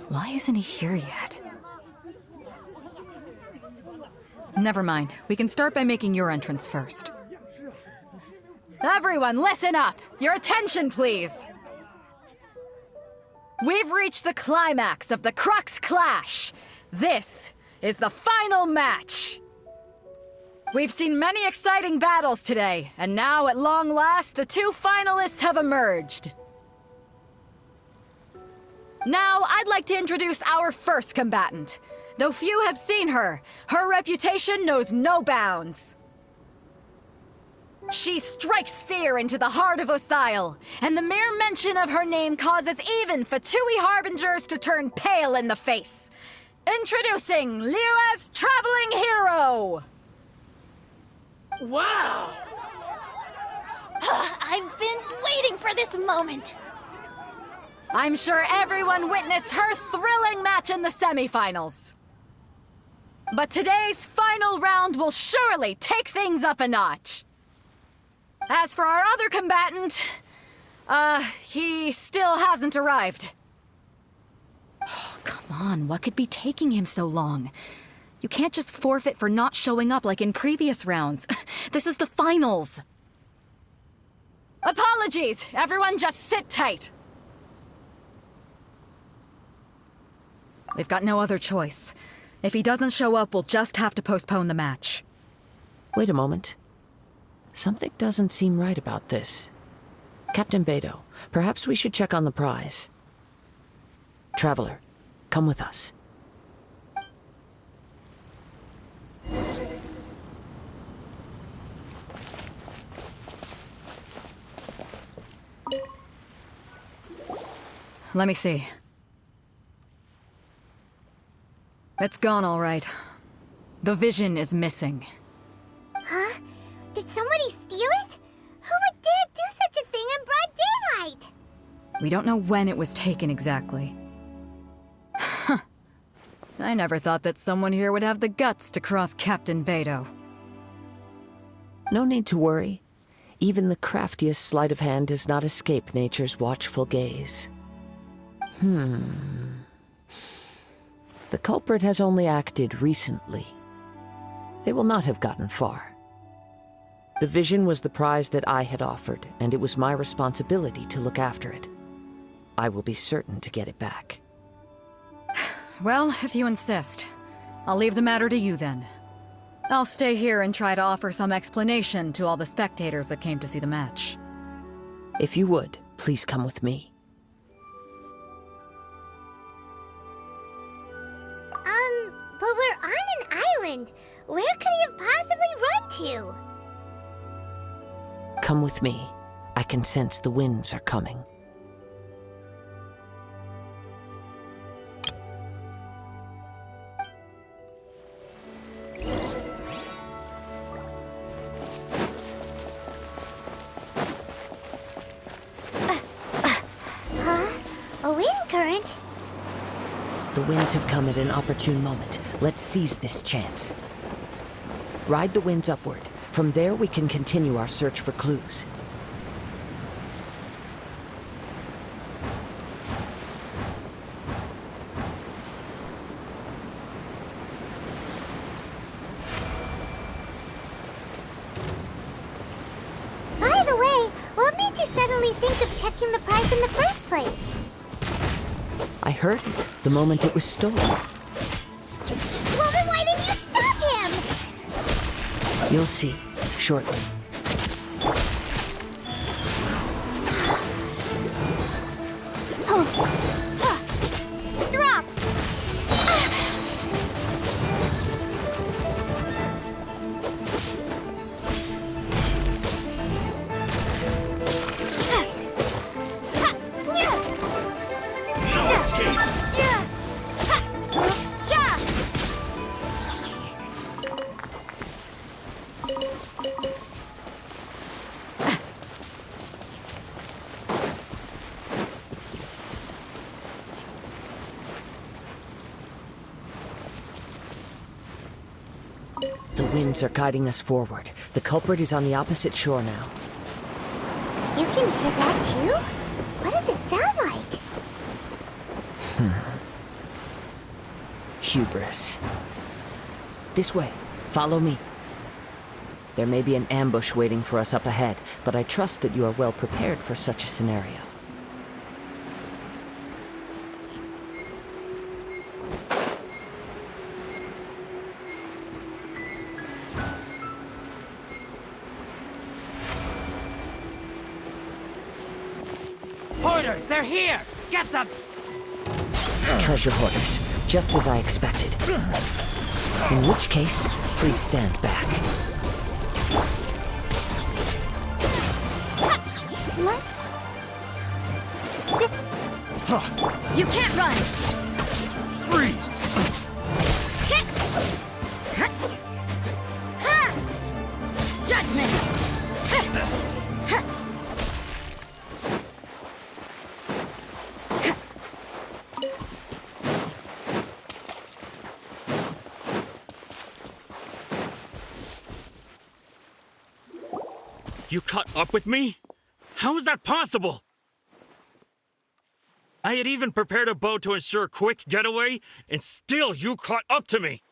Why isn't he here yet? Never mind. We can start by making your entrance first. Everyone, listen up! Your attention, please! We've reached the climax of the Crux Clash! This is the final match! We've seen many exciting battles today, and now, at long last, the two finalists have emerged. Now, I'd like to introduce our first combatant. Though few have seen her, her reputation knows no bounds. She strikes fear into the heart of Osile, and the mere mention of her name causes even Fatui Harbingers to turn pale in the face. Introducing Liyue's Traveling Hero! Wow! I've been waiting for this moment! I'm sure everyone witnessed her thrilling match in the semifinals. But today's final round will surely take things up a notch. As for our other combatant, he still hasn't arrived. Oh, come on, what could be taking him so long? You can't just forfeit for not showing up like in previous rounds. This is the finals. Apologies, everyone just sit tight. We've got no other choice. If he doesn't show up, we'll just have to postpone the match. Wait a moment. Something doesn't seem right about this. Captain Beidou, perhaps we should check on the prize. Traveler, come with us. Let me see. It's gone, all right. The vision is missing. Huh? Did somebody steal it? Who would dare do such a thing in broad daylight? We don't know when it was taken exactly. I never thought that someone here would have the guts to cross Captain Beidou. No need to worry. Even the craftiest sleight of hand does not escape nature's watchful gaze. The culprit has only acted recently. They will not have gotten far. The vision was the prize that I had offered, and it was my responsibility to look after it. I will be certain to get it back. Well, if you insist. I'll leave the matter to you then. I'll stay here and try to offer some explanation to all the spectators that came to see the match. If you would, please come with me. But we're on an island. Where could he have possibly run to? Come with me. I can sense the winds are coming. A wind current? The winds have come at an opportune moment. Let's seize this chance. Ride the winds upward. From there, we can continue our search for clues. By the way, what made you suddenly think of checking the prize in the first place? I heard it the moment it was stolen. Well, then why didn't you stop him? You'll see, shortly. Drop! The winds are guiding us forward. The culprit is on the opposite shore now. You can hear that too? What does it sound like? Hubris. This way. Follow me. There may be an ambush waiting for us up ahead, but I trust that you are well prepared for such a scenario. Hoarders, they're here! Get them! Treasure hoarders, just as I expected. In which case, please stand back. What? You can't run! Freeze! Judgment! You caught up with me? How is that possible? I had even prepared a boat to ensure a quick getaway, and still you caught up to me!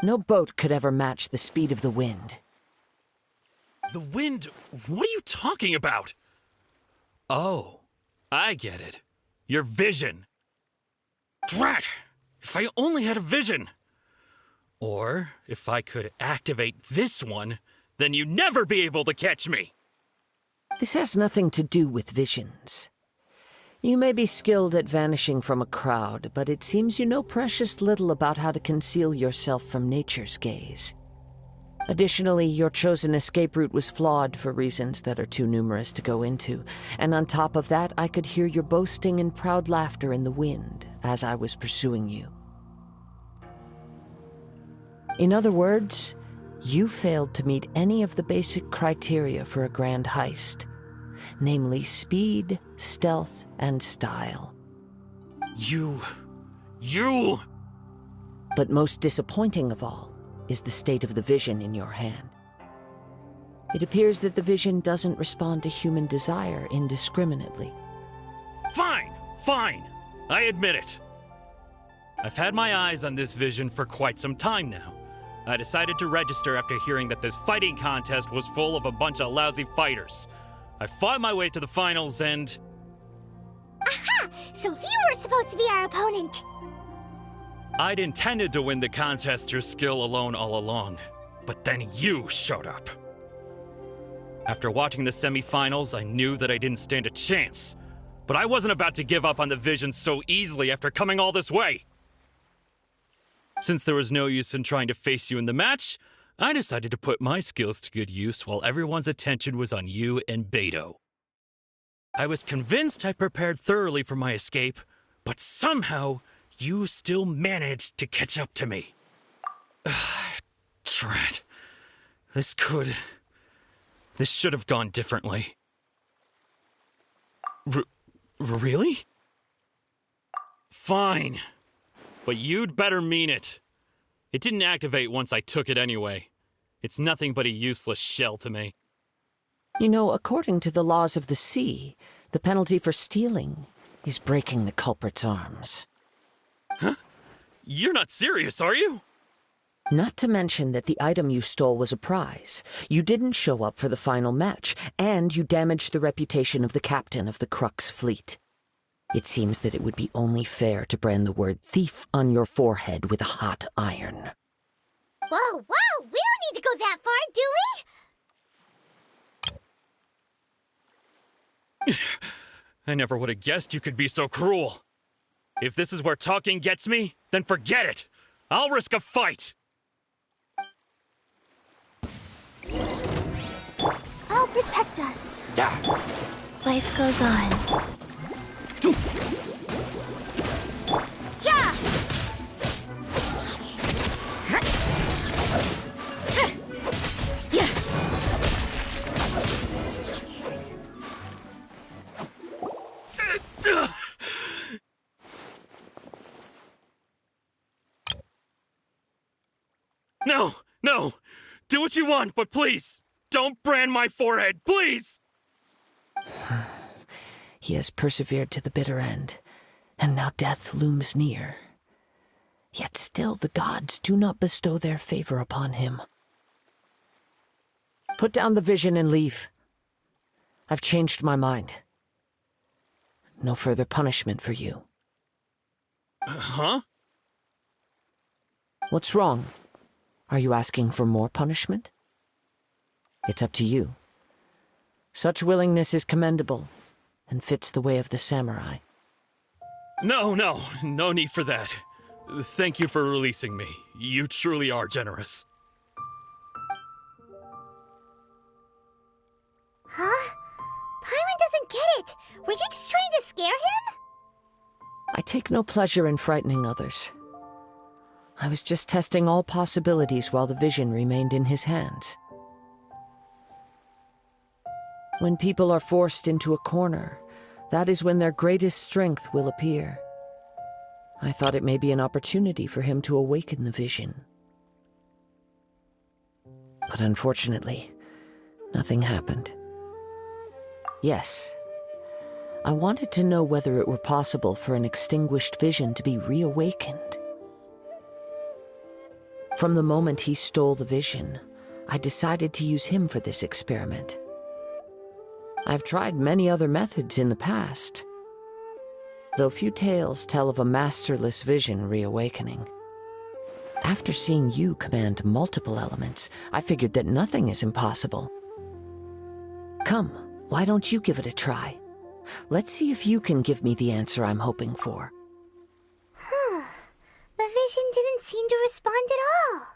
No boat could ever match the speed of the wind. The wind? What are you talking about? Oh, I get it. Your vision. Drat! If I only had a vision! Or, if I could activate this one, then you'd never be able to catch me! This has nothing to do with visions. You may be skilled at vanishing from a crowd, but it seems you know precious little about how to conceal yourself from nature's gaze. Additionally, your chosen escape route was flawed for reasons that are too numerous to go into, and on top of that, I could hear your boasting and proud laughter in the wind as I was pursuing you. In other words, you failed to meet any of the basic criteria for a grand heist, namely speed, stealth, and style. You... But most disappointing of all is the state of the vision in your hand. It appears that the vision doesn't respond to human desire indiscriminately. Fine! I admit it. I've had my eyes on this vision for quite some time now. I decided to register after hearing that this fighting contest was full of a bunch of lousy fighters. I fought my way to the finals and... Aha! So you were supposed to be our opponent! I'd intended to win the contest through skill alone all along, but then you showed up. After watching the semifinals, I knew that I didn't stand a chance, but I wasn't about to give up on the vision so easily after coming all this way. Since there was no use in trying to face you in the match, I decided to put my skills to good use while everyone's attention was on you and Beto. I was convinced I prepared thoroughly for my escape, but somehow you still managed to catch up to me. Drat. This should have gone differently. Really? Fine. But you'd better mean it. It didn't activate once I took it anyway. It's nothing but a useless shell to me. You know, according to the laws of the sea, the penalty for stealing is breaking the culprit's arms. Huh? You're not serious, are you? Not to mention that the item you stole was a prize. You didn't show up for the final match, and you damaged the reputation of the captain of the Crux fleet. It seems that it would be only fair to brand the word thief on your forehead with a hot iron. Whoa, we don't need to go that far, do we? I never would have guessed you could be so cruel. If this is where talking gets me, then forget it. I'll risk a fight. I'll protect us. Life goes on. Yeah! No! Do what you want, but please, don't brand my forehead, please! He has persevered to the bitter end. and now death looms near. Yet still the gods do not bestow their favor upon him. Put down the vision and leave. I've changed my mind. No further punishment for you. Huh? What's wrong? Are you asking for more punishment? It's up to you. Such willingness is commendable and fits the way of the samurai. No need for that. Thank you for releasing me. You truly are generous. Huh? Paimon doesn't get it! Were you just trying to scare him? I take no pleasure in frightening others. I was just testing all possibilities while the vision remained in his hands. When people are forced into a corner, that is when their greatest strength will appear. I thought it may be an opportunity for him to awaken the vision. But unfortunately, nothing happened. Yes, I wanted to know whether it were possible for an extinguished vision to be reawakened. From the moment he stole the vision, I decided to use him for this experiment. I've tried many other methods in the past, though few tales tell of a masterless vision reawakening. After seeing you command multiple elements, I figured that nothing is impossible. Come, why don't you give it a try? Let's see if you can give me the answer I'm hoping for. The vision didn't seem to respond at all.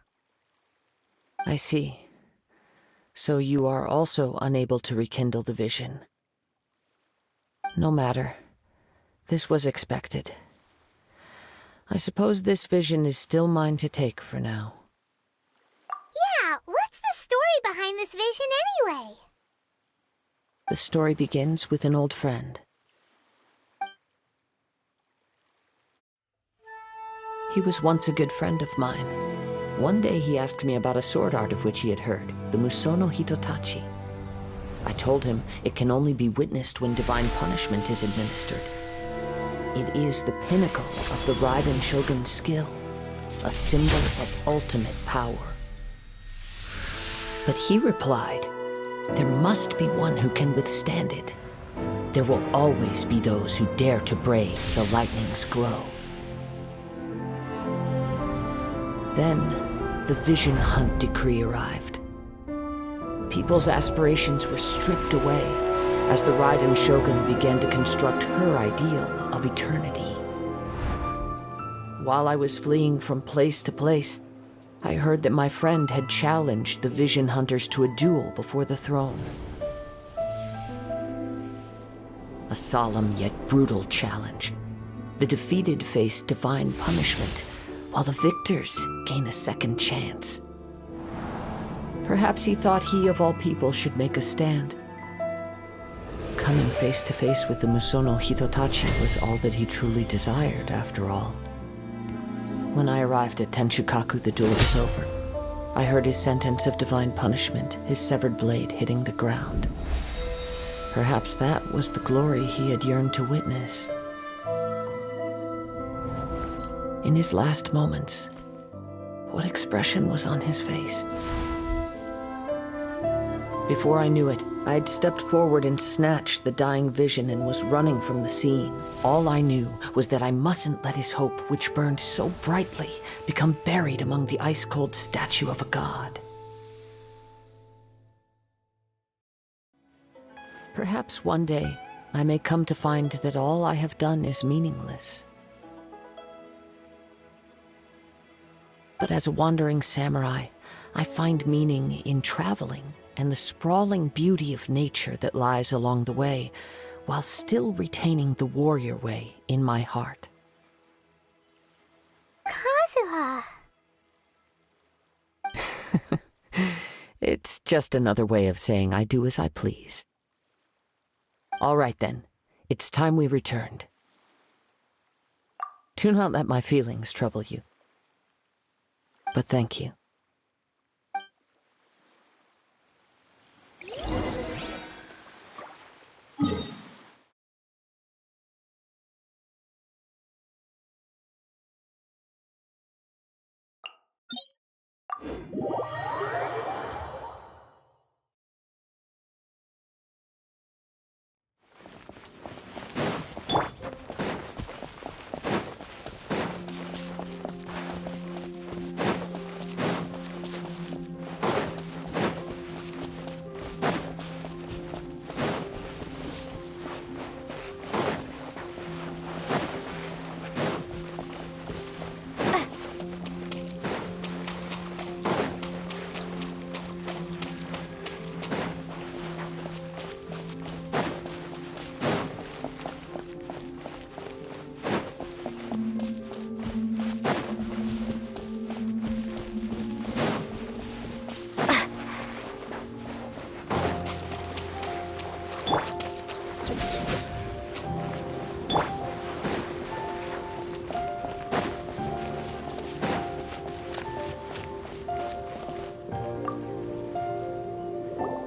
I see. So you are also unable to rekindle the vision. No matter. This was expected. I suppose this vision is still mine to take for now. Yeah, what's the story behind this vision anyway? The story begins with an old friend. He was once a good friend of mine. One day he asked me about a sword art of which he had heard, the Musono Hitotachi. I told him it can only be witnessed when divine punishment is administered. It is the pinnacle of the Raiden Shogun's skill, a symbol of ultimate power. But he replied, there must be one who can withstand it. There will always be those who dare to brave the lightning's glow. Then, the Vision Hunt decree arrived. People's aspirations were stripped away as the Raiden Shogun began to construct her ideal of eternity. While I was fleeing from place to place, I heard that my friend had challenged the Vision Hunters to a duel before the throne. A solemn yet brutal challenge. The defeated face divine punishment, while the victors gain a second chance. Perhaps he thought he of all people should make a stand. Coming face to face with the Musono Hitotachi was all that he truly desired, after all. When I arrived at Tenshukaku, the duel was over. I heard his sentence of divine punishment, his severed blade hitting the ground. Perhaps that was the glory he had yearned to witness. In his last moments, what expression was on his face? Before I knew it, I had stepped forward and snatched the dying vision and was running from the scene. All I knew was that I mustn't let his hope, which burned so brightly, become buried among the ice-cold statue of a god. Perhaps one day, I may come to find that all I have done is meaningless. But as a wandering samurai, I find meaning in traveling and the sprawling beauty of nature that lies along the way, while still retaining the warrior way in my heart. Kazuha! It's just another way of saying I do as I please. All right then, it's time we returned. Do not let my feelings trouble you. But thank you.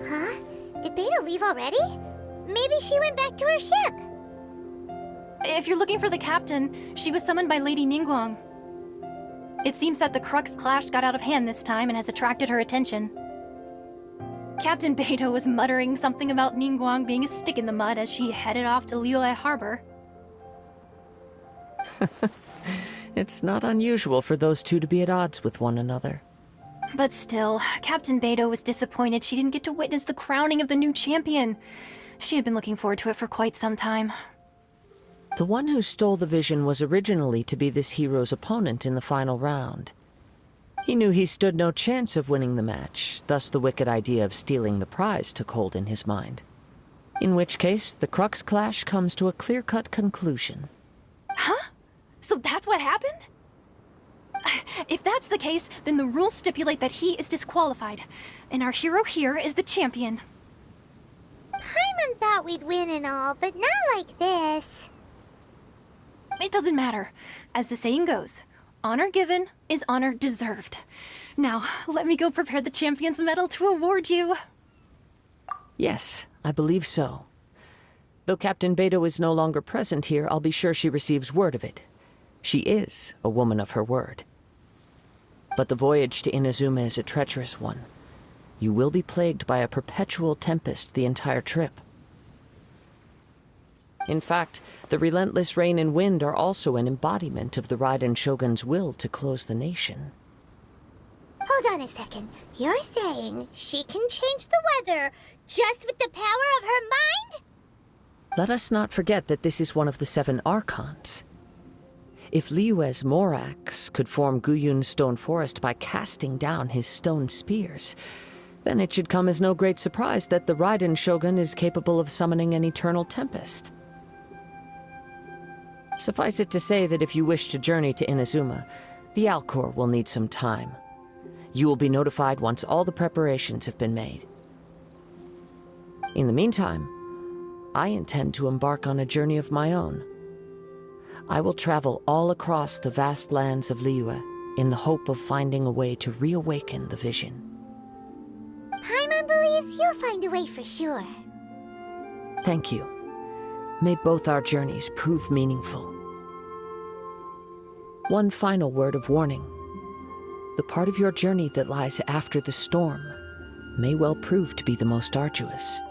Huh? Did Beta leave already? Maybe she went back to her ship. If you're looking for the captain, she was summoned by Lady Ningguang. It seems that the Crux clash got out of hand this time and has attracted her attention. Captain Beidou was muttering something about Ningguang being a stick in the mud as she headed off to Liyue Harbor. It's not unusual for those two to be at odds with one another. But still, Captain Beidou was disappointed she didn't get to witness the crowning of the new champion. She had been looking forward to it for quite some time. The one who stole the vision was originally to be this hero's opponent in the final round. He knew he stood no chance of winning the match, thus the wicked idea of stealing the prize took hold in his mind. In which case, the Crux clash comes to a clear-cut conclusion. Huh? So that's what happened? If that's the case, then the rules stipulate that he is disqualified, and our hero here is the champion. Paimon thought we'd win and all, but not like this. It doesn't matter. As the saying goes, honor given is honor deserved. Now, let me go prepare the champion's medal to award you. Yes, I believe so. Though Captain Beidou is no longer present here, I'll be sure she receives word of it. She is a woman of her word. But the voyage to Inazuma is a treacherous one. You will be plagued by a perpetual tempest the entire trip. In fact, the relentless rain and wind are also an embodiment of the Raiden Shogun's will to close the nation. Hold on a second. You're saying she can change the weather just with the power of her mind? Let us not forget that this is one of the 7 Archons. If Liyue's Morax could form Guyun's stone forest by casting down his stone spears, then it should come as no great surprise that the Raiden Shogun is capable of summoning an eternal tempest. Suffice it to say that if you wish to journey to Inazuma, the Alcor will need some time. You will be notified once all the preparations have been made. In the meantime, I intend to embark on a journey of my own. I will travel all across the vast lands of Liyue in the hope of finding a way to reawaken the vision. Paimon believes you'll find a way for sure. Thank you. May both our journeys prove meaningful. One final word of warning. The part of your journey that lies after the storm may well prove to be the most arduous.